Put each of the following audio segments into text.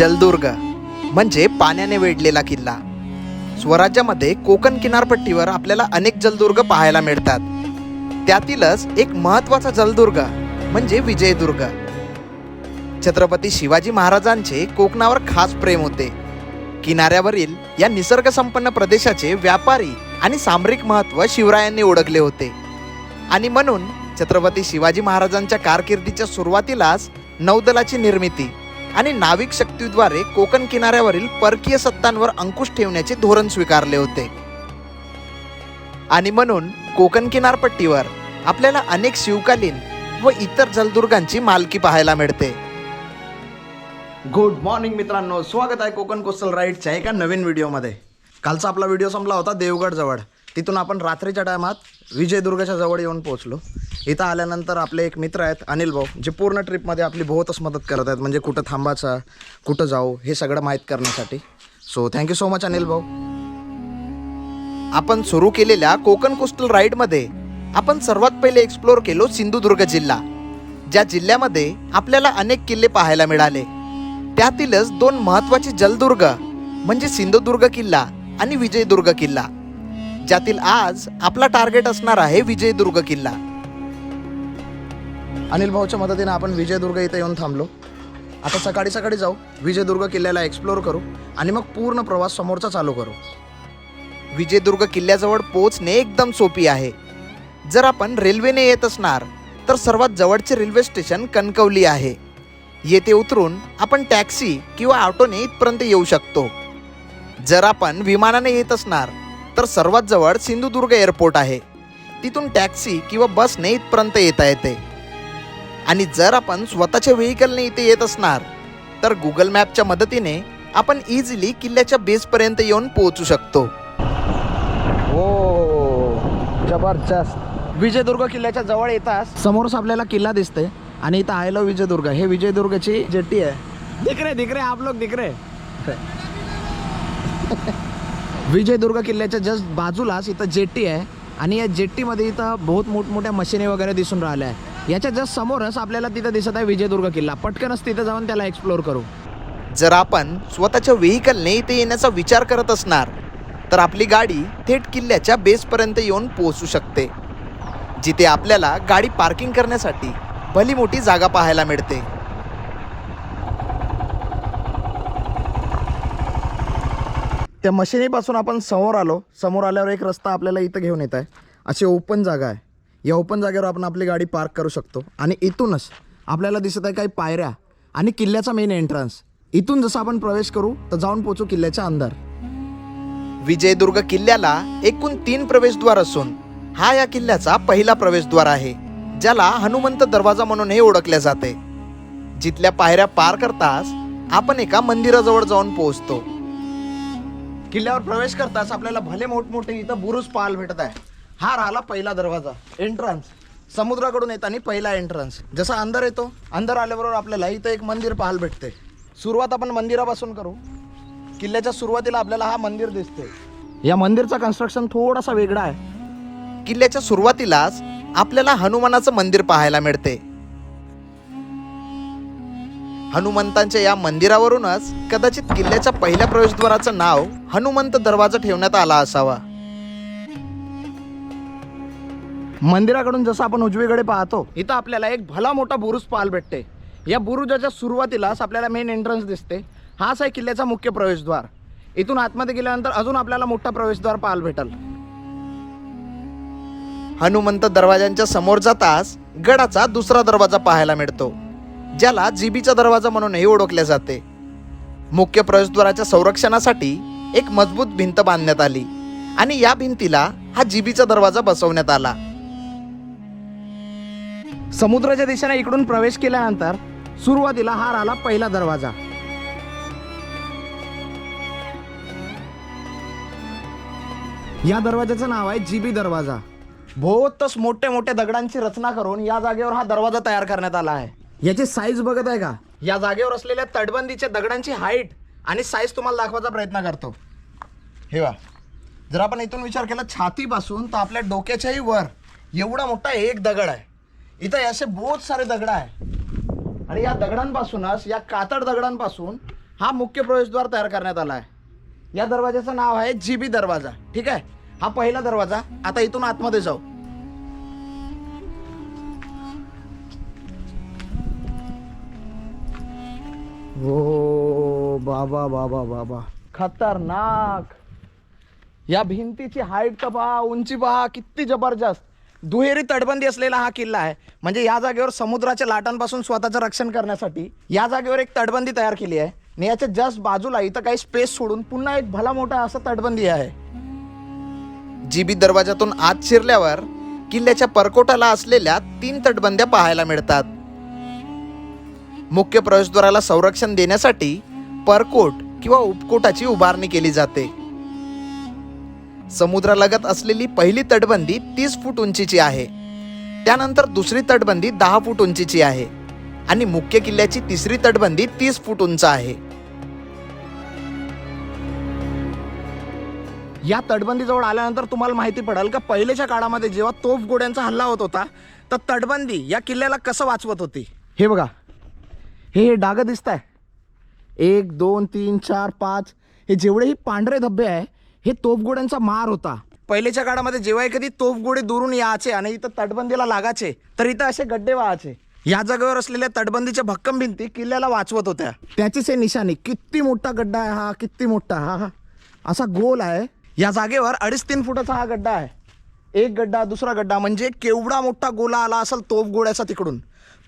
जलदुर्ग म्हणजे पाण्याने वेढलेला किल्ला. स्वराज्यामध्ये कोकण किनारपट्टीवर आपल्याला अनेक जलदुर्ग पाहायला मिळतात. त्यातीलच एक महत्त्वाचा जलदुर्ग म्हणजे विजयदुर्ग. छत्रपती शिवाजी महाराजांचे कोकणावर खास प्रेम होते. किनाऱ्यावरील या निसर्गसंपन्न प्रदेशाचे व्यापारी आणि सामरिक महत्त्व शिवरायांनी ओळखले होते आणि म्हणून छत्रपती शिवाजी महाराजांच्या कारकिर्दीच्या सुरुवातीलाच नौदलाची निर्मिती आणि नाविक शक्तीद्वारे कोकण किनाऱ्यावरील परकीय सत्तांवर अंकुश ठेवण्याचे धोरण स्वीकारले होते. आणि म्हणून कोकण किनारपट्टीवर आपल्याला अनेक शिवकालीन व इतर जलदुर्गांची मालकी पाहायला मिळते. गुड मॉर्निंग मित्रांनो, स्वागत आहे कोकण कोस्टल राईडच्या एका नवीन व्हिडिओमध्ये. कालचा आपला व्हिडिओ संपला होता देवगड जवळ. तिथून आपण रात्रीच्या टायमात विजयदुर्गाच्या जवळ येऊन पोहोचलो. इथं आल्यानंतर आपले एक मित्र आहेत अनिल भाऊ, जे पूर्ण ट्रिपमध्ये आपली बहुतच मदत करत आहेत, म्हणजे कुठं थांबायचं, कुठं जाऊ हे सगळं माहीत करण्यासाठी. So thank you so much Anil भाऊ. आपण सुरू केलेल्या कोकण कोस्टल राईडमध्ये आपण सर्वात पहिले एक्सप्लोर केलो सिंधुदुर्ग जिल्हा. ज्या जिल्ह्यामध्ये आपल्याला अनेक किल्ले पाहायला मिळाले. त्यातीलच दोन महत्त्वाचे जलदुर्ग म्हणजे सिंधुदुर्ग किल्ला आणि विजयदुर्ग किल्ला, ज्यातील आज आपला टार्गेट असणार आहे विजयदुर्ग किल्ला. अनिल भाऊच्या मदतीने आपण विजयदुर्ग इथे येऊन थांबलो. आता सकाळी सकाळी जाऊ, विजयदुर्ग किल्ल्याला एक्सप्लोर करू आणि मग पूर्ण प्रवास समोरचा चालू करू. विजयदुर्ग किल्ल्याजवळ पोहोचणे एकदम सोपी आहे. जर आपण रेल्वेने येत असणार तर सर्वात जवळचे रेल्वे स्टेशन कणकवली आहे. येथे उतरून आपण टॅक्सी किंवा ऑटोने इथपर्यंत येऊ शकतो. जर आपण विमानाने येत असणार तर सर्वात जवळ सिंधुदुर्ग एअरपोर्ट आहे. तिथून टॅक्सी किंवा बसने इथपर्यंत येता येते. आणि जर आपण स्वतःच्या व्हेकलने इथे येत असणार तर गुगल मॅपच्या मदतीने आपण इझिली किल्ल्याच्या बेसपर्यंत येऊन पोहोचू शकतो. ओ जबरदस्त. विजयदुर्ग किल्ल्याच्या जवळ येताच समोरच आपल्याला किल्ला दिसते आणि इथं आयलो विजयदुर्ग. हे विजयदुर्गची जेट्टी आहे. दिख रहे आप लोग दिख रहे. विजयदुर्ग किल्ल्याच्या जस्ट बाजूलाच इथं जेट्टी आहे आणि या जेट्टीमध्ये इथं बहुत मोठमोठ्या मशिनी वगैरे दिसून राहिल्या आहे. याच्या जस्ट समोरच आपल्याला तिथं दिसत आहे विजयदुर्ग किल्ला. पटकनच तिथं जाऊन त्याला एक्सप्लोर करू. जर आपण स्वतःच्या व्हेकलने इथे येण्याचा विचार करत असणार तर आपली गाडी थेट किल्ल्याच्या बेसपर्यंत येऊन पोहोचू शकते, जिथे आपल्याला गाडी पार्किंग करण्यासाठी भली मोठी जागा पाहायला मिळते. त्या मशिनीपासून आपण समोर आलो. समोर आल्यावर एक रस्ता आपल्याला इथं घेऊन येत आहे. अशी ओपन जागा आहे. या ओपन जागेवर आपण आपली गाडी पार्क करू शकतो आणि इथूनच आपल्याला दिसत आहे काही पायऱ्या आणि किल्ल्याचा मेन एंट्रन्स. इथून जसं आपण प्रवेश करू तर जाऊन पोहोचू किल्ल्याच्या अंदर. विजयदुर्ग किल्ल्याला एकूण 3 प्रवेशद्वार असून हा या किल्ल्याचा पहिला प्रवेशद्वार आहे, ज्याला हनुमंत दरवाजा म्हणूनही ओळखले जाते. जिथल्या पायऱ्या पार करताच आपण एका मंदिराजवळ जाऊन पोहोचतो. किल्ल्यावर प्रवेश करताच आपल्याला भले मोठमोठे इथं बुरुज पाहायला भेटत आहे. हा राहिला पहिला दरवाजा, एंट्रन्स. समुद्राकडून येताना पहिला एंट्रन्स. जसा अंदर येतो, अंदर आल्याबरोबर आपल्याला इथं एक मंदिर पाहायला भेटते. सुरुवात आपण मंदिरापासून करू. किल्ल्याच्या सुरुवातीला आपल्याला हा मंदिर दिसते. या मंदिरचा कन्स्ट्रक्शन थोडासा वेगळा आहे. किल्ल्याच्या सुरुवातीलाच आपल्याला हनुमानाचं मंदिर पाहायला मिळते. हनुमंतांच्या या मंदिरावरूनच कदाचित किल्ल्याच्या पहिल्या प्रवेशद्वाराचं नाव हनुमंत दरवाजा ठेवण्यात आला असावा. मंदिराकडून जसं आपण उजवीकडे पाहतो इथं आपल्याला एक भला मोठा बुरुज पाहायला भेटते. या बुरुजाच्या सुरुवातीलाच आपल्याला मेन एंट्रन्स दिसते. हाच आहे किल्ल्याचा मुख्य प्रवेशद्वार. इथून आतमध्ये गेल्यानंतर अजून आपल्याला मोठा प्रवेशद्वार पाहायला भेटल. हनुमंत दरवाजांच्या समोर जाताच गडाचा दुसरा दरवाजा पाहायला मिळतो, ज्याला जीबीचा दरवाजा म्हणूनही ओळखले जाते. मुख्य प्रवेशद्वाराच्या संरक्षणासाठी एक मजबूत भिंत बांधण्यात आली आणि या भिंतीला हा जीबीचा दरवाजा बसवण्यात आला. समुद्राच्या दिशेने इकडून प्रवेश केल्यानंतर सुरुवातीला हा राहिला पहिला दरवाजा. या दरवाजाचं नाव आहे जीबी दरवाजा. बहुतच मोठ्या मोठ्या दगडांची रचना करून या जागेवर हा दरवाजा तयार करण्यात आला आहे. याची साईज बघत आहे का? या जागेवर असलेल्या तटबंदीच्या दगडांची हाईट आणि साईज तुम्हाला दाखवायचा प्रयत्न करतो. हे वा, जर आपण इथून विचार केला छातीपासून तर आपल्या डोक्याच्याही वर एवढा मोठा एक दगड आहे. इथं असे बहुत सारे दगड आहे आणि या दगडांपासूनच, या कातळ दगडांपासून हा मुख्य प्रवेशद्वार तयार करण्यात आला आहे। या दरवाजाचं नाव आहे जीबी दरवाजा। ठीक आहे, हा पहिला दरवाजा। आता इथून आतमध्ये जाऊ। ओ बाबा बाबा बाबा, खतरनाक। या भिंतीची हाईट तर पहा, उंची पहा, किती जबरदस्त। दुहेरी तटबंदी असलेला हा किल्ला आहे। म्हणजे या जागेवर समुद्राच्या लाटांपासून स्वतःचं रक्षण करण्यासाठी या जागेवर एक तटबंदी तयार केली आहे। आणि याच्या जस्ट बाजूला इथं काही स्पेस सोडून पुन्हा एक भला मोठा असा तटबंदी आहे। जीबी दरवाजातून आत शिरल्यावर किल्ल्याच्या परकोटाला असलेल्या 3 तटबंद्या पाहायला मिळतात। मुख्य प्रवेशद्वाराला संरक्षण देण्यासाठी परकोट किंवा उपकोटाची उभारणी केली जाते। समुद्रालगत असलेली पहिली तटबंदी 30 फूट उंचीची आहे। त्यानंतर दुसरी तटबंदी 10 फूट उंचीची आहे आणि मुख्य किल्ल्याची तिसरी तटबंदी 30 फूट उंच आहे। या तटबंदीजवळ आल्यानंतर तुम्हाला माहिती पडेल का पहिलेच्या काळामध्ये जेव्हा तोफगोड्यांचा हल्ला होत होता तर तटबंदी या किल्ल्याला कसं वाचवत होती। हे बघा, हे डाग दिसत आहे, 1 2 3 4 5, हे जेवढेही पांढरे धब्बे आहे हे तोफगोड्यांचा मार होता। पहिलेच्या काळामध्ये जेव्हा एखादी तोफगोडे दुरून यायचे आणि इथं तटबंदीला लागायचे तर इथं असे गड्डे व्हायचे। या जागेवर असलेल्या तटबंदीच्या भक्कम भिंती किल्ल्याला वाचवत होत्या। त्याचीच हे निशाणी, किती मोठा गड्डा आहे हा, किती मोठा। हा असा गोल आहे। या जागेवर 2.5-3 फुटाचा हा गड्डा आहे। एक गड्डा, दुसरा गड्डा, म्हणजे केवढा मोठा गोला आला असेल तोफगोड्याचा तिकडून।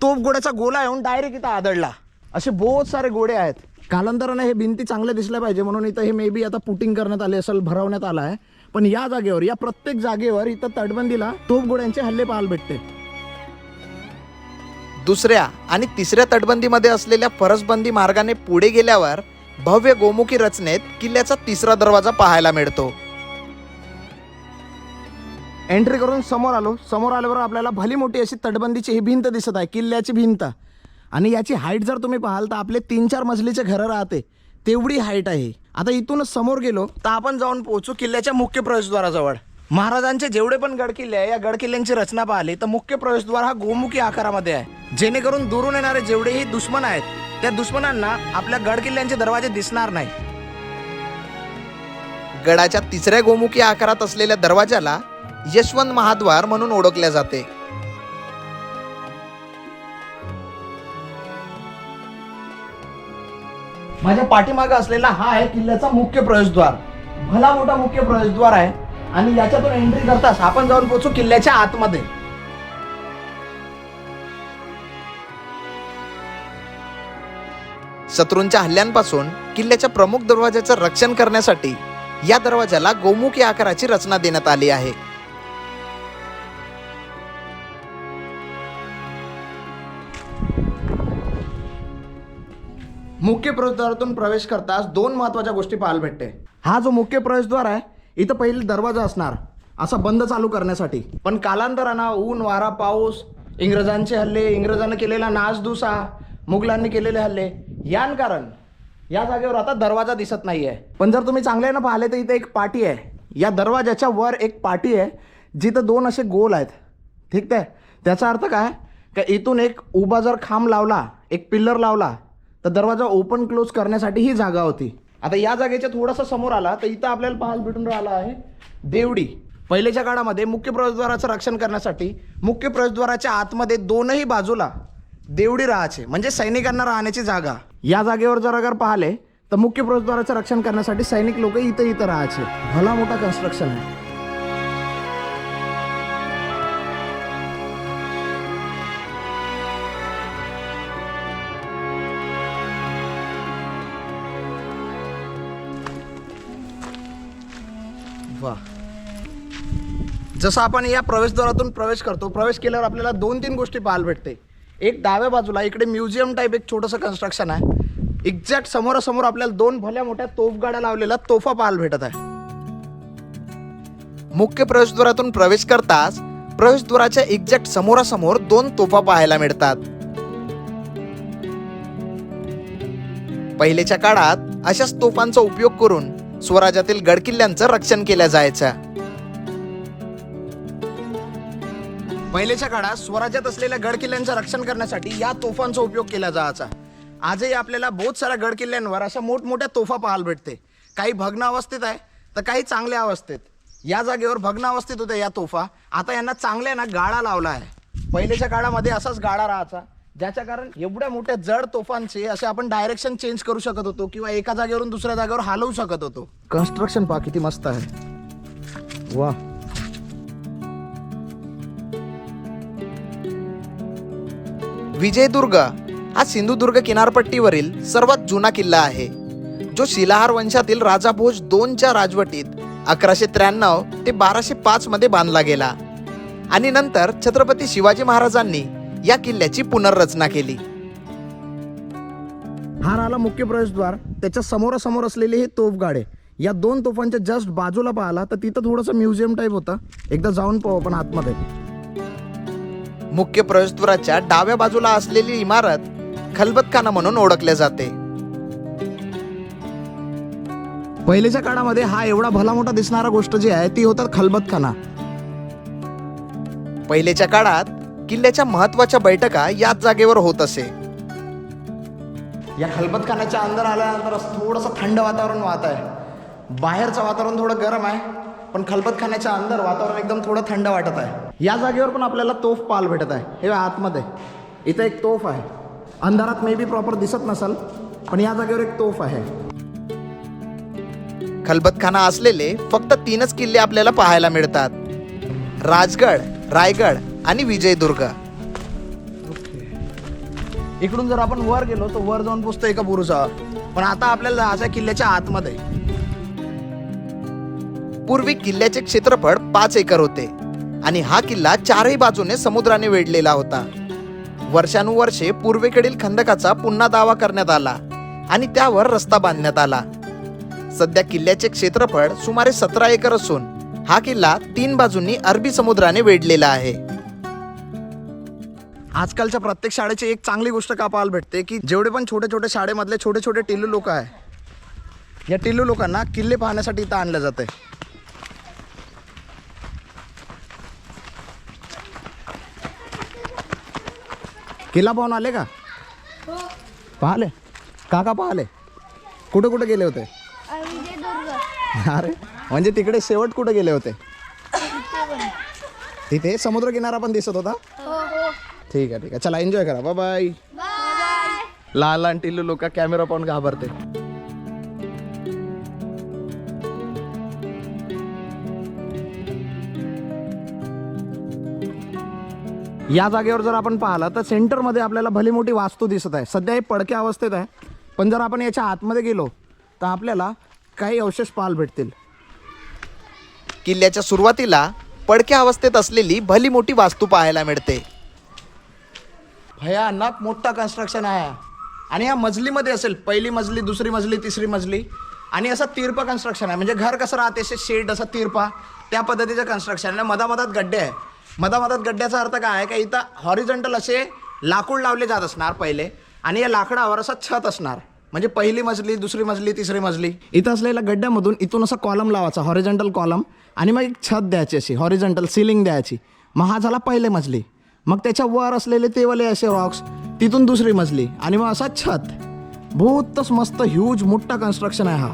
तोफगोड्याचा गोला येऊन डायरेक्ट इथं आदळला। असे बहुत सारे गोडे आहेत। कालांतराने हे भिंती चांगल्या दिसल्या पाहिजे म्हणून इथं हे मे बी आता पुटिंग करण्यात आले असेल, भरवण्यात आला आहे। पण या जागेवर, या प्रत्येक जागेवर इथं तटबंदीला तोफगोड्यांचे हल्ले पाहायला भेटते। दुसऱ्या आणि तिसऱ्या तटबंदीमध्ये असलेल्या फरसबंदी मार्गाने पुढे गेल्यावर भव्य गोमुखी रचनेत किल्ल्याचा तिसरा दरवाजा पाहायला मिळतो। एंट्री करून समोर आलो। समोर आल्यावर आपल्याला भली मोठी अशी तटबंदीची ही भिंत दिसत आहे, किल्ल्याची भिंत। आणि याची हाईट जर तुम्ही पाहाल तर आपले 3-4 मजलीचे घरं राहते तेवढी हाईट आहे। आता इथूनच समोर गेलो तर आपण जाऊन पोहोचू किल्ल्याच्या मुख्य प्रवेशद्वाराजवळ। महाराजांचे जेवढे पण गडकिल्ले आहे, या गडकिल्ल्यांची रचना पाहिली तर मुख्य प्रवेशद्वार हा गोमुखी आकारामध्ये आहे, जेणेकरून दुरून येणारे जेवढेही दुश्मन आहेत त्या दुश्मनांना आपल्या गडकिल्ल्यांचे दरवाजे दिसणार नाही। गडाच्या तिसऱ्या गोमुखी आकारात असलेल्या दरवाजाला यशवंत महाद्वार म्हणून ओळखले जाते। माझ्या पाठीमागे असलेला हा आहे किल्ल्याचा मुख्य प्रवेशद्वार। भला मोठा मुख्य प्रवेशद्वार आहे आणि याच्यातून एंट्री करताच आपण जाऊन पोहोचू किल्ल्याच्या आतमध्ये। शत्रूंच्या हल्ल्यांपासून किल्ल्याच्या प्रमुख दरवाजाचं रक्षण करण्यासाठी या दरवाजाला गोमुखी आकाराची रचना देण्यात आली आहे। मुख्य प्रवेशद्वारातून प्रवेश करताच 2 महत्त्वाच्या गोष्टी पाहायला भेटते। हा जो मुख्य प्रवेशद्वार आहे इथं पहिले दरवाजा असणार असा बंद चालू करण्यासाठी, पण कालांतरानं ऊन वारा पाऊस, इंग्रजांचे हल्ले, इंग्रजांनी केलेला नासधुसा, मुघलांनी केलेले हल्ले यान कारण या जागेवर आता दरवाजा दिसत नाहीये। पण जर तुम्ही चांगल्यानं पाहिले तर इथे एक पाटी आहे। या दरवाजाच्या वर एक पाटी आहे जिथं 2 असे गोल आहेत। ठीक आहे, त्याचा अर्थ काय का इथून एक उभा जर खांब लावला, एक पिल्लर लावला तर दरवाजा ओपन क्लोज करण्यासाठी ही जागा होती। आता या जागेच्या थोडासा समोर आला तर इथं आपल्याला पाहायला भेटून राहिला आहे देवडी। पहिलेच्या काळामध्ये मुख्य प्रवेशद्वाराचं रक्षण करण्यासाठी मुख्य प्रवेशद्वाराच्या आतमध्ये 2ही बाजूला देवडी राहायचे, म्हणजे सैनिकांना राहण्याची जागा। या जागेवर जर अगर पाहिले तर मुख्य प्रवेशद्वाराचं रक्षण करण्यासाठी सैनिक लोक इथं राहायचे। भला मोठा कन्स्ट्रक्शन आहे। जसं आपण या प्रवेशद्वारातून प्रवेश करतो, प्रवेश केल्यावर आपल्याला 2-3 गोष्टी पाहायला भेटते। एक डाव्या बाजूला इकडे म्युझियम टाईप एक छोटंसं कन्स्ट्रक्शन आहे। एक्झॅक्ट समोरासमोर आपल्याला 2 भल्या मोठ्या तोफगाड्या लावलेल्या तोफा पाहायला भेटत आहे। मुख्य प्रवेशद्वारातून प्रवेश करताच प्रवेशद्वाराच्या एक्झॅक्ट समोरासमोर 2 तोफा पाहायला मिळतात। पहिलेच्या काळात अशाच तोफांचा उपयोग करून स्वराज्यातील गडकिल्ल्यांचं रक्षण केलं जायचं। पहिलेच्या काळात स्वराज्यात असलेल्या गडकिल्ल्यांचं रक्षण करण्यासाठी या तोफांचा उपयोग केला जायचा। आजही आपल्याला बहुत साऱ्या गड किल्ल्यांवर अशा मोठमोठ्या तोफा पाहायला भेटते. काही भग्न अवस्थेत आहे तर काही चांगल्या अवस्थेत. या जागेवर भग्न अवस्थेत होत्या या तोफा, आता यांना चांगल्या ना गाळा लावला आहे. पहिलेच्या काळामध्ये असाच गाडा राहायचा, ज्याच्या कारण एवढ्या मोठ्या जड तोफांचे असे आपण डायरेक्शन चेंज करू शकत होतो किंवा एका जागेवरून दुसऱ्या जागेवर हलवू शकत होतो. कन्स्ट्रक्शन पहा किती मस्त आहे. वा. विजयदुर्ग हा सिंधुदुर्ग किनारपट्टीवरील सर्वात जुना किल्ला आहे, जो शिलाहार वंशातील राजा भोज 2च्या राजवटीत 1193 ते 1205 मध्ये बांधला गेला आणि नंतर छत्रपती शिवाजी महाराजांनी या किल्ल्याची पुनर्रचना केली. हा राहिला मुख्य प्रवेशद्वार. त्याच्या समोरासमोर असलेले हे तोफगाडे. या 2 तोफांच्या जस्ट बाजूला पाहिला तर तिथं थोडंसं म्युझियम टाईप होतं. एकदा जाऊन पाहू आपण आतमध्ये. मुख्य प्रवेशद्वाराच्या डाव्या बाजूला असलेली इमारत खलबतखाना म्हणून ओळखल्या जाते. पहिलेच्या काळामध्ये हा एवढा भला मोठा दिसणारा गोष्ट जी आहे ती होता खलबतखाना. पहिलेच्या काळात किल्ल्याच्या महत्वाच्या बैठका याच जागेवर होत असे. या खलबतखान्याच्या अंदर आल्यानंतर थोडंसं थंड वातावरण वाहत आहे. बाहेरचं वातावरण थोडं गरम आहे, पण खलबतखान्याच्या अंदर वातावरण एकदम थोडं थंड वाटत आहे. या जागेवर पण आपल्याला तोफ पाहायला भेटत आहे. हे आतमध्ये इथं एक तोफ आहे. अंधारात मे बी प्रॉपर दिसत नसेल, पण या जागेवर एक तोफ आहे. खलबतखाना असलेले फक्त 3च किल्ले आपल्याला पाहायला मिळतात: राजगड, रायगड आणि विजयदुर्ग. इकडून जर आपण वर गेलो तर वर जाऊन पोचतो एका बुरुजावर, पण आता आपल्याला जायचं आहे किल्ल्याच्या आतमध्ये. पूर्वी किल्ल्याचे क्षेत्रफळ 5 एकर होते आणि हा किल्ला 4ही बाजूने समुद्राने वेढलेला होता. वर्षानुवर्षे पूर्वेकडील खंदकाचा पुन्हा दावा करण्यात आला आणि त्यावर रस्ता बांधण्यात आला. सध्या किल्ल्याचे क्षेत्रफळ सुमारे 17 एकर असून हा किल्ला 3 बाजूंनी अरबी समुद्राने वेढलेला आहे. आजकालच्या प्रत्येक शाळेची एक चांगली गोष्ट का पाहायला भेटते की जेवढे पण छोटे छोटे शाळेमधले छोटे छोटे टिल्लू लोक आहे, या टिल्लू लोकांना किल्ले पाहण्यासाठी इथं आणलं जाते. किल्ला पाहून आले का? पाहिले काका पाहिले? कुठे कुठे गेले होते? अरे म्हणजे तिकडे शेवट कुठे गेले होते? तिथे समुद्र किनारा पण दिसत होता. ठीक आहे ठीक आहे, चला एन्जॉय करा. Bye bye. लहान लहान टिल्लू लोक कॅमेरा पाहून घाबरते. या जागेवर जर आपण पाहिलं तर सेंटरमध्ये आपल्याला भली मोठी वास्तू दिसत आहे. सध्या हे पडक्या अवस्थेत आहे, पण जर आपण याच्या आतमध्ये गेलो तर आपल्याला काही अवशेष पाहायला भेटतील. किल्ल्याच्या सुरुवातीला पडक्या अवस्थेत असलेली भली मोठी वास्तू पाहायला मिळते. भयानक मोठा कन्स्ट्रक्शन आहे आणि या मजलीमध्ये असेल पहिली मजली, दुसरी मजली, तिसरी मजली आणि असं तिरपा कन्स्ट्रक्शन आहे. म्हणजे घर कसं राहते असे शेड असं तिरपा, त्या पद्धतीचं कन्स्ट्रक्शन आहे. मधामधात गड्डे आहे. मधामधात गड्ड्याचा अर्थ काय आहे का इथं हॉरिझॉन्टल असे लाकूड लावले जात असणार पहिले आणि या लाकडावर असं छत असणार. म्हणजे पहिली मजली, दुसरी मजली, तिसरी मजली. इथं असलेल्या गड्ड्यामधून इथून असा कॉलम लावायचा, हॉरिझॉन्टल कॉलम, आणि मग एक छत द्यायची अशी हॉरिझॉन्टल सिलिंग द्यायची. मग हा झाला पहिले मजली. मग त्याच्या वर असलेले तेवाले असे रॉक्स, तिथून दुसरी मजली आणि मग असा छत. बहुतच मस्त ह्यूज मोठा कन्स्ट्रक्शन आहे हा.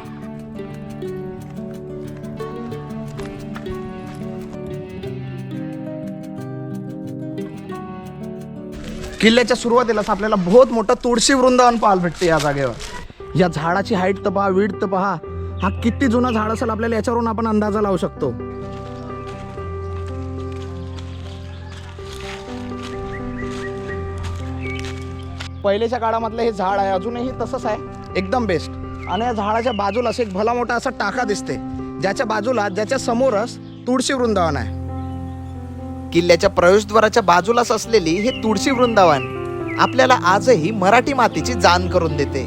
किल्ल्याच्या सुरुवातीलाच आपल्याला बहुत मोठं तुळशी वृंदावन पाहायला भेटते या जागेवर. या झाडाची हाईट तर पहा, विड्थ तर पहा. हा किती जुना झाड असेल आपल्याला याच्यावरून आपण अंदाजा लावू शकतो. पहिलेच्या काळामधलं हे झाड आहे, अजूनही तसंच आहे, एकदम बेस्ट. आणि या झाडाच्या बाजूला एक भला मोठा असा टाका दिसते, ज्याच्या बाजूला, ज्याच्या समोरच तुळशी वृंदावन आहे. किल्ल्याच्या प्रवेशद्वाराच्या बाजूलाच असलेली हे तुळशी वृंदावन आपल्याला आजही मराठी मातीची जाण करून देते.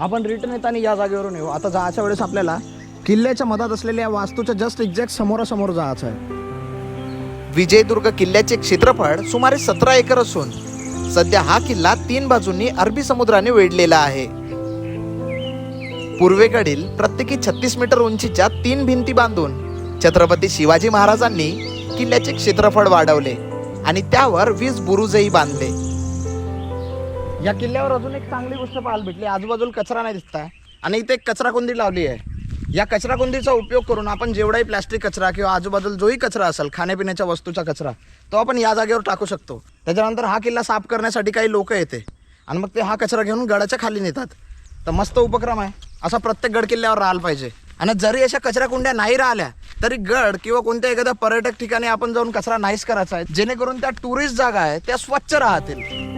आपण रिटर्न येताना या जागेवरून येऊ. आता जायच्या वेळेस आपल्याला किल्ल्याच्या मधात असलेल्या या वास्तूच्या जस्ट एक्झॅक्ट समोरासमोर जायचं आहे. विजयदुर्ग किल्ल्याचे क्षेत्रफळ सुमारे 17 एकर असून सध्या हा किल्ला 3 बाजूंनी अरबी समुद्राने वेढलेला आहे. पूर्वेकडील प्रत्येकी 36 मीटर उंचीच्या 3 भिंती बांधून छत्रपती शिवाजी महाराजांनी किल्ल्याचे क्षेत्रफळ वाढवले आणि त्यावर 20 बुरुजही बांधले. या किल्ल्यावर अजून एक चांगली गोष्ट पाहायला भेटली, आजूबाजूला कचरा नाही दिसत आहे आणि इथे एक कचरा कुंडी लावली आहे. या कचरा कुंडीचा उपयोग करून आपण जेवढाही प्लॅस्टिक कचरा किंवा आजूबाजूला जोही कचरा असेल, खाण्यापिण्याच्या वस्तूचा कचरा, तो आपण या जागेवर टाकू शकतो. त्याच्यानंतर हा किल्ला साफ करण्यासाठी काही लोक येते आणि मग ते हा कचरा घेऊन गडाच्या खाली नेतात. तर मस्त उपक्रम आहे, असा प्रत्येक गड किल्ल्यावर राहायला पाहिजे. आणि जरी अशा कचरा कुंड्या नाही राहिल्या तरी गड किंवा कोणत्या एखाद्या पर्यटक ठिकाणी आपण जाऊन कचरा नाहीच करायचा आहे, जेणेकरून त्या टुरिस्ट जागा आहे त्या स्वच्छ राहतील.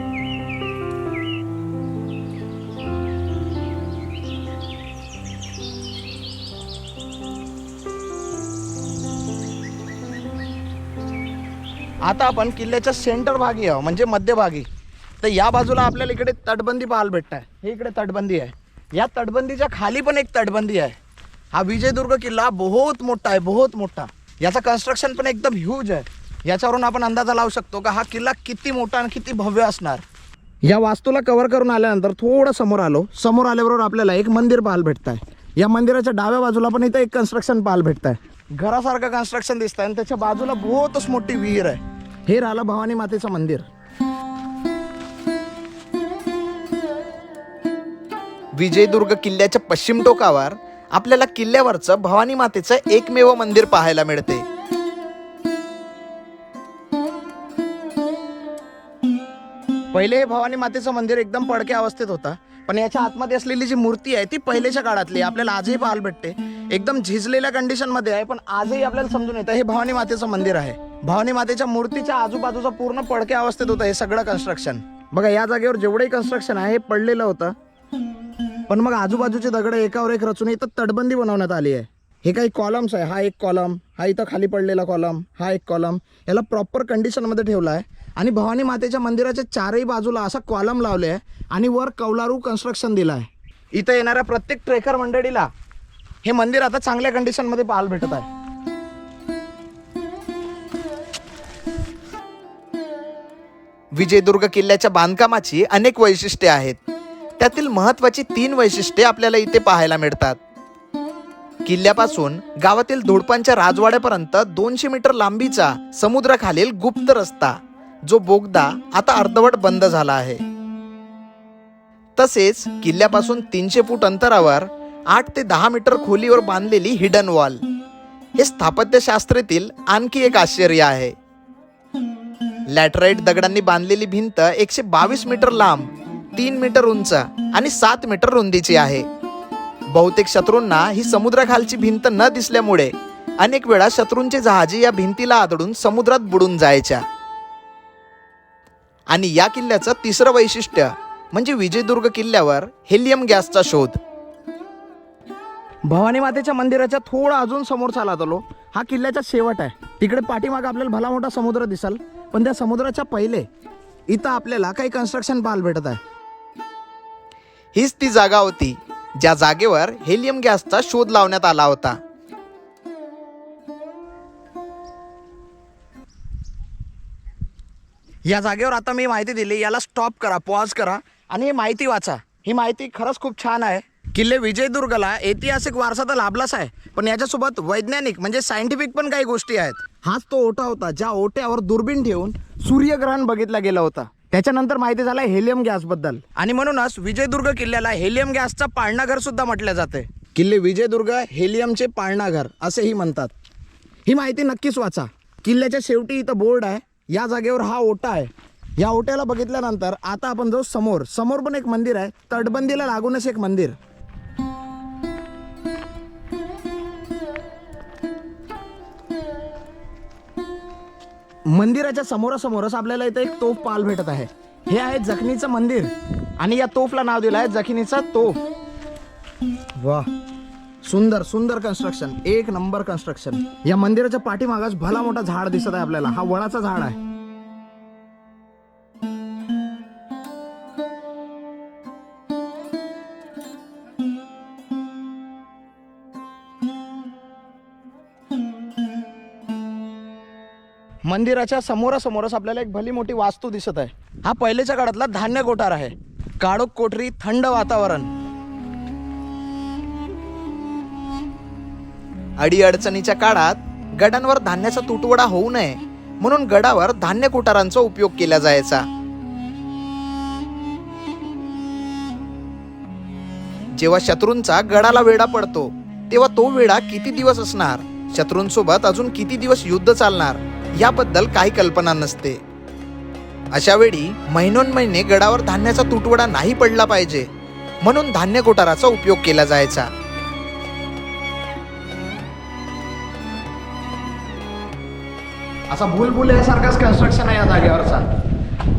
आता आपण किल्ल्याच्या सेंटर भागी आहोत, म्हणजे मध्यभागी. तर या बाजूला आपल्याला इकडे तटबंदी पाहायला भेटत आहे. हे इकडे तटबंदी आहे, या तटबंदीच्या खाली पण एक तटबंदी आहे. हा विजयदुर्ग किल्ला बहुत मोठा आहे, बहुत मोठा. याचा कन्स्ट्रक्शन पण एकदम ह्यूज आहे. याच्यावरून आपण अंदाजा लावू शकतो का हा किल्ला किती मोठा आणि किती भव्य असणार. या वास्तूला कव्हर करून आल्यानंतर थोडं समोर आलो. समोर आल्याबरोबर आपल्याला एक मंदिर पाहायला भेटत आहे. या मंदिराच्या डाव्या बाजूला पण इथं एक कन्स्ट्रक्शन पाहायला भेटत आहे. घरासारखं कन्स्ट्रक्शन दिसत आहे आणि त्याच्या बाजूला बहुतच मोठी विहीर आहे. हे राहिलं भवानी मातेचं मंदिर. विजयदुर्ग किल्ल्याच्या पश्चिम टोकावर आपल्याला किल्ल्यावरचं भवानी मातेचं एकमेव मंदिर पाहायला मिळते. पहिले हे भवानी मातेचं मंदिर एकदम पडक्या अवस्थेत होता, पण याच्या आतमध्ये असलेली जी मूर्ती आहे ती पहिल्याच्या काळातली आपल्याला आजही पाहायला भेटते. एकदम झिजलेल्या कंडिशन मध्ये आहे, पण आजही आपल्याला समजून येतं हे भवानी मातेचं मंदिर आहे. भवानी मातेच्या मूर्तीच्या आजूबाजूचा पूर्ण पडक्या अवस्थेत होतं हे सगळं कन्स्ट्रक्शन. बघा या जागेवर जेवढंही कन्स्ट्रक्शन आहे हे पडलेलं होतं, पण मग आजूबाजूचे दगड एकावर एक रचून इथं तटबंदी बनवण्यात आली आहे. हे काही कॉलम्स आहे, हा एक कॉलम, हा इथं खाली पडलेला कॉलम, हा एक कॉलम, याला प्रॉपर कंडिशनमध्ये ठेवला आहे. आणि भवानी मातेच्या मंदिराच्या चारही बाजूला असा कॉलम लावले आहे आणि वर कौलारू कन्स्ट्रक्शन दिलं आहे. इथं येणाऱ्या प्रत्येक ट्रेकर मंडळीला हे मंदिर आता चांगल्या कंडिशनमध्ये पाहायला भेटत आहे. विजयदुर्ग किल्ल्याच्या बांधकामाची अनेक वैशिष्ट्ये आहेत. त्यातील महत्त्वाची 3 वैशिष्ट्ये आपल्याला इथे पाहायला मिळतात. किल्ल्यापासून गावातील धोडपांच्या राजवाड्यापर्यंत 200 मीटर लांबीचा समुद्राखालील गुप्त रस्ता, जो बोगदा आता अर्धवट बंद झाला आहे. तसेच किल्ल्यापासून 300 फूट अंतरावर 8 ते 10 मीटर खोलीवर बांधलेली हिडन वॉल, हे स्थापत्यशास्त्रातील आणखी एक आश्चर्य आहे. लॅटराइट दगडांनी बांधलेली भिंत 122 मीटर लांब, 3 मीटर उंच आणि 7 मीटर रुंदीची आहे. बहुतेक शत्रूंना ही समुद्राखालची भिंत न दिसल्यामुळे अनेक वेळा शत्रूंचे जहाजे या भिंतीला आदळून समुद्रात बुडून जायच्या. आणि या किल्ल्याचं तिसरं वैशिष्ट्य म्हणजे विजयदुर्ग किल्ल्यावर हेलियम गॅसचा शोध. भवानी मातेच्या मंदिराच्या थोडं अजून समोर चालत आलो. हा किल्ल्याचा शेवट आहे. तिकडे पाठीमागे आपल्याला भला मोठा समुद्र दिसल, पण त्या समुद्राच्या पहिले इथं आपल्याला काही कन्स्ट्रक्शन पाहायला भेटत आहे. हीच ती जागा होती ज्या जागेवर हेलियम गॅसचा शोध लावण्यात आला होता. या जागेवर आता मी माहिती दिली, याला स्टॉप करा, पॉज करा आणि ही माहिती वाचा. ही माहिती खरंच खूप छान आहे. किल्ले विजयदुर्गला ऐतिहासिक वारसा तर लाभलाच आहे, पण याच्यासोबत वैज्ञानिक म्हणजे सायंटिफिक पण काही गोष्टी आहेत. हाच तो ओटा होता ज्या ओट्यावर दुर्बीण ठेवून सूर्यग्रहण बघितला गेला होता. त्याच्यानंतर माहिती झालं हेलियम गॅस बद्दल, आणि म्हणूनच विजयदुर्ग किल्ल्याला हेलियम गॅसचा पाळणाघर सुद्धा म्हटलं जाते. किल्ले विजयदुर्ग हेलियमचे पाळणाघर असेही म्हणतात. ही माहिती नक्कीच वाचा. किल्ल्याच्या शेवटी इथं बोर्ड आहे, या जागेवर हा ओटा आहे. या ओट्याला बघितल्यानंतर आता आपण जाऊ समोर. समोर पण एक मंदिर आहे, तटबंदीला लागूनच एक मंदिर. मंदिराच्या समोरासमोरच आपल्याला इथे एक तोफ पाहायला भेटत आहे. हे आहे जखनीचं मंदिर आणि या तोफला नाव दिलं आहे जखनीचा तोफ. वाह, सुंदर सुंदर कन्स्ट्रक्शन, एक नंबर कन्स्ट्रक्शन. या मंदिराच्या पाठीमागच भला मोठा झाड दिसत आहे आपल्याला. हा वडाचा झाड आहे. मंदिराच्या समोरासमोरच आपल्याला एक भली मोठी वास्तू दिसत आहे. हा पहिलेच्या काळातला धान्य कोठार आहे. काळोख कोठरी, थंड वातावरण. अडीअडचणीच्या काळात गडांवर धान्याचा तुटवडा होऊ नये म्हणून गडावर धान्य कोठारांचा उपयोग केला जायचा. जेव्हा शत्रूंचा गडाला वेढा पडतो तेव्हा तो वेढा किती दिवस असणार, शत्रूंसोबत अजून किती दिवस युद्ध चालणार याबद्दल काही कल्पना नसते. अशा वेळी महिनोन्महिने गडावर धान्याचा तुटवडा नाही पडला पाहिजे म्हणून धान्य कोठाराचा उपयोग केला जायचा. असा भूलभुलैयासारखाच कन्स्ट्रक्शन आहे या जागेवरचा.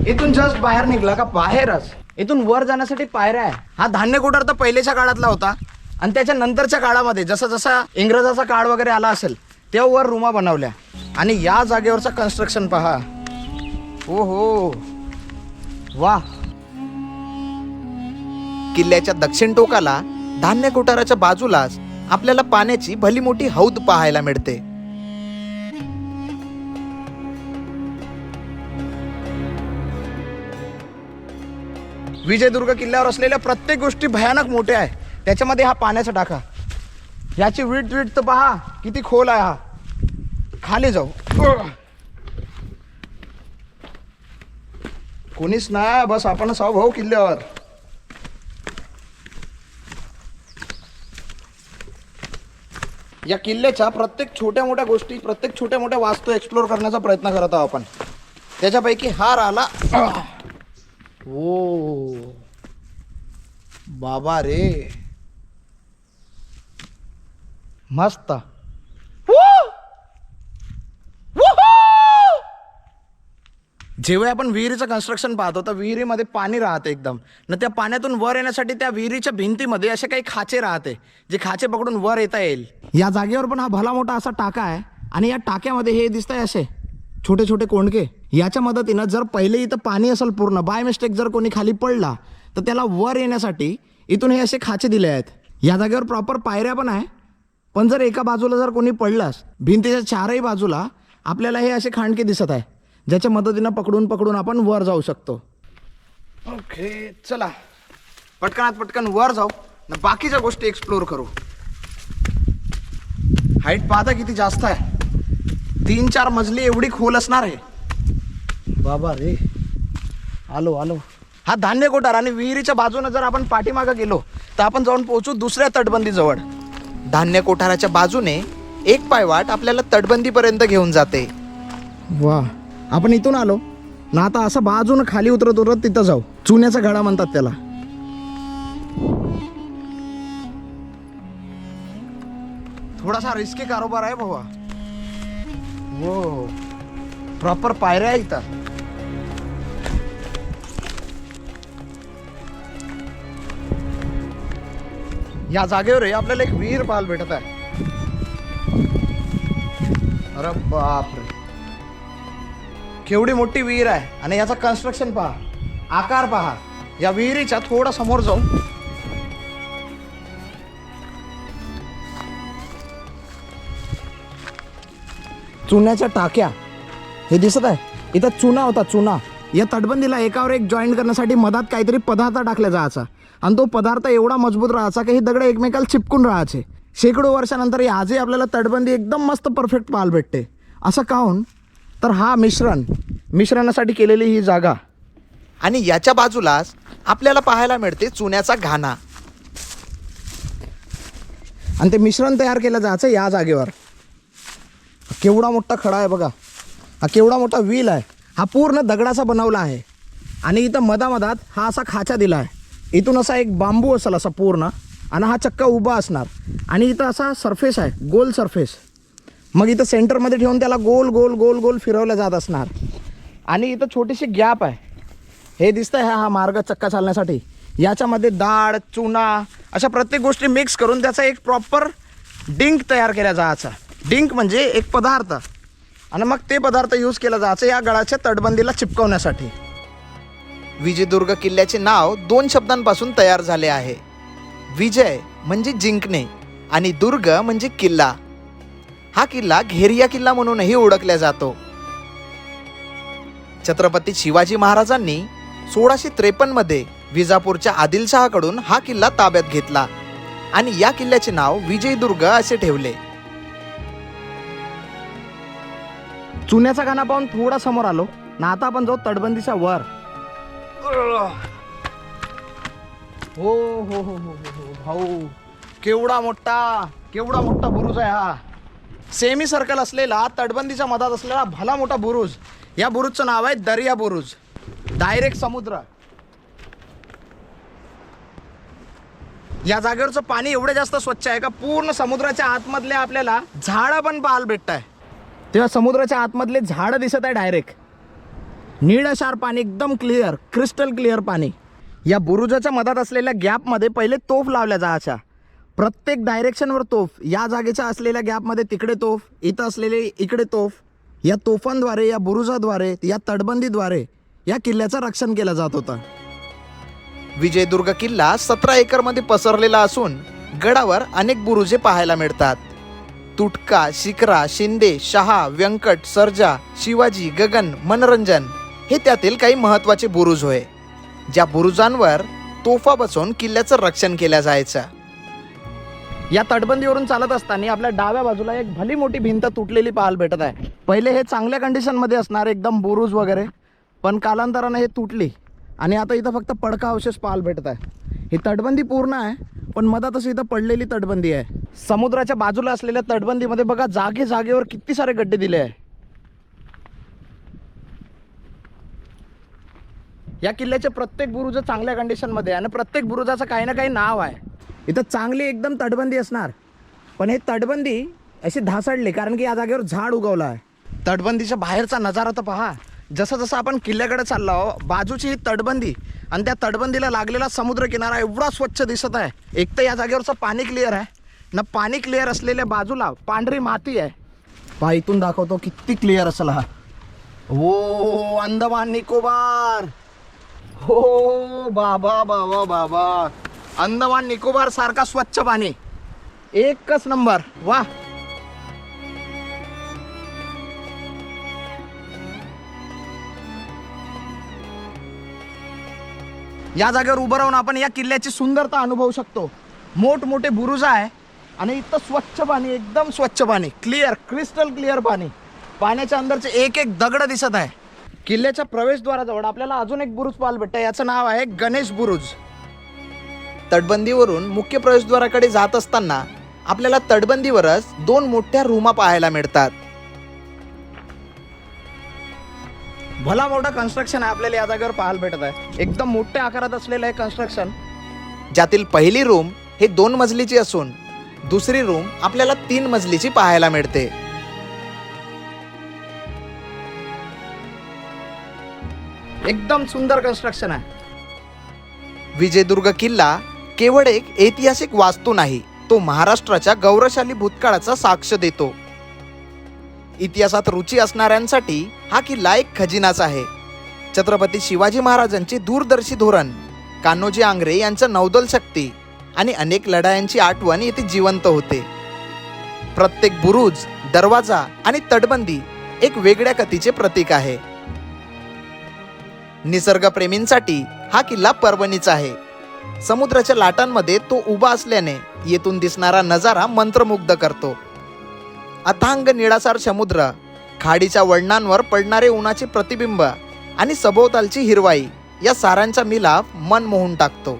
इथून जस्ट बाहेर निघला का बाहेरच इथून वर जाण्यासाठी पायऱ्या आहे. हा धान्य कोठार तर पहिलेच्या काळातला होता आणि त्याच्या नंतरच्या काळामध्ये जसा जसा इंग्रजाचा काळ वगैरे आला असेल तेव्हा वर रूमा बनवल्या. आणि या जागेवरचं कन्स्ट्रक्शन पहा. हो हो वा. किल्ल्याच्या दक्षिण टोकाला धान्य कोठाराच्या बाजूलाच आपल्याला पाण्याची भली मोठी हौद पाहायला मिळते. विजयदुर्ग किल्ल्यावर असलेल्या प्रत्येक गोष्टी भयानक मोठ्या आहे. त्याच्यामध्ये हा पाण्याचा टाका. याची वीट तर पहा किती खोल आहे. हा खाली जाऊ कोणीच नाही, बस आपण साव भाऊ किल्ल्यावर. या किल्ल्याच्या प्रत्येक छोट्या मोठ्या गोष्टी, प्रत्येक छोट्या मोठ्या वास्तू एक्सप्लोर करण्याचा प्रयत्न करत आहोत आपण. त्याच्यापैकी हा राहिला. ओ बाबा रे मस्त. जेव्हा आपण विहिरीचं कन्स्ट्रक्शन पाहतो तर विहिरीमध्ये पाणी राहते एकदम न. त्या पाण्यातून वर येण्यासाठी त्या विहिरीच्या भिंतीमध्ये असे काही खाचे राहते जे खाचे पकडून वर येता येईल. या जागेवर पण हा भला मोठा असा टाका आहे आणि या टाक्यामध्ये हे दिसतंय असे छोटे छोटे कोंडके. याच्या मदतीनं जर पहिले इथं पाणी असेल पूर्ण बाय मिस्टेक जर कोणी खाली पडला तर त्याला वर येण्यासाठी इथून हे असे खाचे दिले आहेत. या जागेवर प्रॉपर पायऱ्या पण आहे. पण जर एका बाजूला जर कोणी पडलास भिंतीच्या चारही बाजूला आपल्याला हे असे खांडके दिसत आहे ज्याच्या मदतीनं पकडून पकडून आपण वर जाऊ शकतो. ओके चला पटकन वर जाऊ ना बाकीच्या गोष्टी एक्सप्लोर करू. हाईट पाहता किती जास्त आहे. 3-4 मजली एवढी खोल असणार आहे. बाबा रे आलो. हा धान्य कोठार आणि विहिरीच्या बाजूने जर आपण पाठीमागे गेलो तर आपण जाऊन पोहोचू दुसऱ्या तटबंदीजवळ. धान्य कोठाराच्या बाजूने एक पायवाट आपल्याला तटबंदीपर्यंत घेऊन जाते. वा आपण इथून आलो ना. आता असं बाजून खाली उतरत तिथं जाऊ. चुन्याचा गडा म्हणतात त्याला. थोडासा रिस्की कारोबार आहे भावा. हो प्रॉपर पायऱ्या आहे इथं. या जागेवर आपल्याला एक विहीर पाहायला भेटत आहे. अरे बापरे केवढी मोठी विहीर आहे आणि याचा कन्स्ट्रक्शन पहा, आकार पहा. या विहिरीच्या थोडा समोर जाऊ. चुन्याच्या टाक्या हे दिसत आहे. इथं चुना होता चुना. या तटबंदीला एकावर एक जॉईंट करण्यासाठी मधात काहीतरी पदार्थ टाकला जायचा आणि तो पदार्थ एवढा मजबूत राहायचा की ही दगड एकमेकाला चिपकून राहायचे. शेकडो वर्षानंतर आजही आपल्याला तटबंदी एकदम मस्त परफेक्ट पाहायला भेटते. असं काहून तर हा मिश्रणासाठी केलेली ही जागा. आणि याच्या बाजूलाच आपल्याला पाहायला मिळते चुन्याचा घाणा. आणि ते मिश्रण तयार केलं जायचं या जागेवर. केवढा मोठा खडा आहे बघा. हा केवढा मोठा व्हील आहे. हा पूर्ण दगडाचा बनवला आहे आणि इथं मधामधात हा असा खाचा दिला आहे. इथून असा एक बांबू असेल असा पूर्ण आणि हा चक्का उभा असणार आणि इथं असा सरफेस आहे गोल सरफेस. मग इथं सेंटरमध्ये ठेवून त्याला गोल गोल गोल गोल फिरवलं जात असणार. आणि इथं छोटीशी गॅप आहे. हे दिसतं आहे हा मार्ग चक्का चालण्यासाठी. याच्यामध्ये डाळ चुना अशा प्रत्येक गोष्टी मिक्स करून त्याचा एक प्रॉपर डिंक तयार केला जायचा. डिंक म्हणजे एक पदार्थ आणि मग ते पदार्थ यूज केला जायचं या गडाच्या तटबंदीला चिपकवण्यासाठी. विजयदुर्ग किल्ल्याचे नाव 2 शब्दांपासून तयार झाले आहे. विजय म्हणजे जिंकणे आणि दुर्ग म्हणजे किल्ला. हा किल्ला घेरिया किल्ला म्हणूनही ओळखला जातो. छत्रपती शिवाजी महाराजांनी 1653 मध्ये विजापूरच्या आदिलशहाकडून हा किल्ला ताब्यात घेतला आणि या किल्ल्याचे नाव विजयदुर्ग असे ठेवले. चुन्याचा गाणा पाहून थोडा समोर आलो ना. आता आपण जाऊ तटबंदीच्या वर. हो हो हो हो हो भाऊ, केवढा मोठा बुरुज आहे हा. सेमी सर्कल असलेला, तटबंदीच्या मधात असलेला भला मोठा बुरुज. या बुरुजचं नाव आहे दर्या बुरुज. डायरेक्ट समुद्र. या जागेवरचं पाणी एवढं जास्त स्वच्छ आहे का पूर्ण समुद्राच्या आतमधले आपल्याला झाडं पण पाहायला भेटत आहे. तेव्हा समुद्राच्या आतमधले झाडं दिसत आहे डायरेक्ट. निळशार पाणी, एकदम क्लिअर, क्रिस्टल क्लिअर पाणी. या बुरुजाच्या मधात असलेल्या गॅपमध्ये पहिले तोफ लावल्या जायच्या. प्रत्येक डायरेक्शनवर तोफ. या जागेच्या असलेल्या गॅपमध्ये तिकडे तोफ, इथं असलेले इकडे तोफ. या तोफांद्वारे, या बुरुजाद्वारे, या तटबंदीद्वारे या किल्ल्याचं रक्षण केलं जात होतं. विजयदुर्ग किल्ला 17 एकरमध्ये पसरलेला असून गडावर अनेक बुरुजे पाहायला मिळतात. तुटका, शिकरा, शिंदे, शहा, व्यंकट, सर्जा, शिवाजी, गगन, मनोरंजन हे त्यातील काही महत्त्वाचे बुरुज होय. ज्या बुरुजांवर तोफा बसवून किल्ल्याचं रक्षण केलं जायचं. या तटबंदीवरून चालत असताना आपल्या डाव्या बाजूला एक भली मोठी भिंत तुटलेली पाहायला भेटत आहे. पहिले हे चांगल्या कंडिशनमध्ये असणार, एकदम बुरुज वगैरे, पण कालांतराने हे तुटली आणि आता इथं फक्त पडका अवशेष पाहायला भेटत आहे. ही तटबंदी पूर्ण आहे, पण मधातच इथं पडलेली तटबंदी आहे. समुद्राच्या बाजूला असलेल्या तटबंदीमध्ये बघा जागेवर किती सारे गड्डे दिले आहे. या किल्ल्याचे प्रत्येक बुरुज चांगल्या कंडिशनमध्ये आहे आणि प्रत्येक बुरुजाचं काही ना काही नाव आहे. इथं चांगली एकदम तटबंदी असणार, पण हे तटबंदी अशी ढासळली कारण की या जागेवर झाड उगवलं आहे. तटबंदीच्या बाहेरचा नजारा तर पहा. जसं जसं आपण किल्ल्याकडे चाललो, बाजूची ही तटबंदी आणि त्या तटबंदीला लागलेला समुद्र किनारा एवढा स्वच्छ दिसत आहे. एक तर या जागेवरचं पाणी क्लिअर आहे ना, पाणी क्लिअर असलेल्या बाजूला पांढरी माती आहे. पहा, इथून दाखवतो किती क्लिअर असेल हा. हो, अंदमान निकोबार. हो बाबा बाबा बाबा, अंदमान निकोबार सारखा स्वच्छ पाणी, एकच नंबर. वा. या जागेवर उभं राहून आपण या किल्ल्याची सुंदरता अनुभवू शकतो. मोठमोठे बुरुज आहे आणि इथं स्वच्छ पाणी, एकदम स्वच्छ पाणी, क्लिअर, क्रिस्टल क्लिअर पाणी. पाण्याच्या अंदरचे एक एक दगड दिसत आहे. किल्ल्याच्या प्रवेशद्वाराजवळ आपल्याला अजून एक बुरुज पाहायला भेटतं. याचं नाव आहे गणेश बुरुज. तटबंदीवरून मुख्य प्रवेशद्वाराकडे जात असताना आपल्याला तटबंदीवरच 2 मोठ्या रूमा पाहायला मिळतात. भला मोठा कन्स्ट्रक्शन आहे आपल्याला या जागेवर पाहायला भेटत आहे. एकदम मोठ्या आकारात असलेलं आहे कन्स्ट्रक्शन. ज्यातील पहिली रूम हे 2 मजलीची असून दुसरी रूम आपल्याला 3 मजलीची पाहायला मिळते. एकदम सुंदर कन्स्ट्रक्शन आहे. विजयदुर्ग किल्ला केवळ एक ऐतिहासिक वास्तू नाही, तो महाराष्ट्राच्या गौरवशाली भूतकाळाचा साक्ष देतो. इतिहासात रुची असणाऱ्यांसाठी हा किल्ला एक खजिनाच आहे. छत्रपती शिवाजी महाराजांचे दूरदर्शी धोरण, कान्होजी आंग्रे यांचं नौदल शक्ती आणि अनेक लढायांची आठवण येथे जिवंत होते. प्रत्येक बुरुज, दरवाजा आणि तटबंदी एक वेगळ्या कथेचे प्रतीक आहे. निसर्गप्रेमींसाठी हा किल्ला पर्वणीचा आहे. समुद्राच्या लाटांमध्ये तो उभा असल्याने येथून दिसणारा नजारा मंत्रमुग्ध करतो. अथांग निळासार समुद्र, खाडीच्या वळणांवर पडणारे उन्हाचे प्रतिबिंब आणि सभोवतालची हिरवाई या सारांचा मिलाफ मन मोहून टाकतो.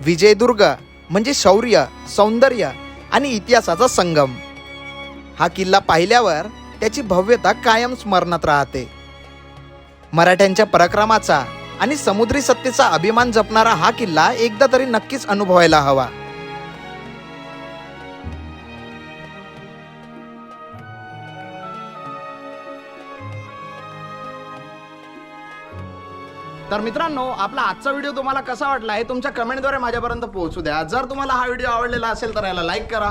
विजयदुर्ग म्हणजे शौर्य, सौंदर्य आणि इतिहासाचा संगम. हा किल्ला पाहिल्यावर त्याची भव्यता कायम स्मरणात राहते. मराठ्यांच्या पराक्रमाचा आणि समुद्री सत्तेचा अभिमान जपणारा हा किल्ला एकदा तरी नक्कीच अनुभवायला हवा. तर मित्रांनो, आपला आजचा व्हिडिओ तुम्हाला कसा वाटला हे तुमच्या कमेंटद्वारे माझ्यापर्यंत पोहोचू द्या. जर तुम्हाला हा व्हिडिओ आवडलेला असेल तर याला लाईक करा,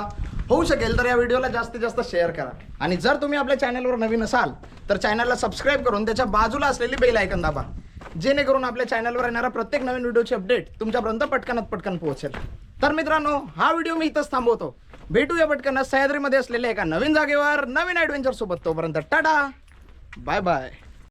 होऊ शकेल तर या व्हिडिओला जास्तीत जास्त शेअर करा. आणि जर तुम्ही आपल्या चॅनलवर नवीन असाल तर चॅनलला सबस्क्राईब करून त्याच्या बाजूला असलेली बेल आयकॉन दाबा, जेणेकरून आपल्या चॅनलवर येणारा प्रत्येक नवीन व्हिडिओची अपडेट तुमच्यापर्यंत पटकन पोहोचेल. तर मित्रांनो, हा व्हिडिओ मी इथंच थांबवतो. भेटूया पटकन सह्याद्रीमध्ये असलेल्या एका नवीन जागेवर नवीन ॲडव्हेंचर सोबत. तोपर्यंत टाटा, बाय बाय.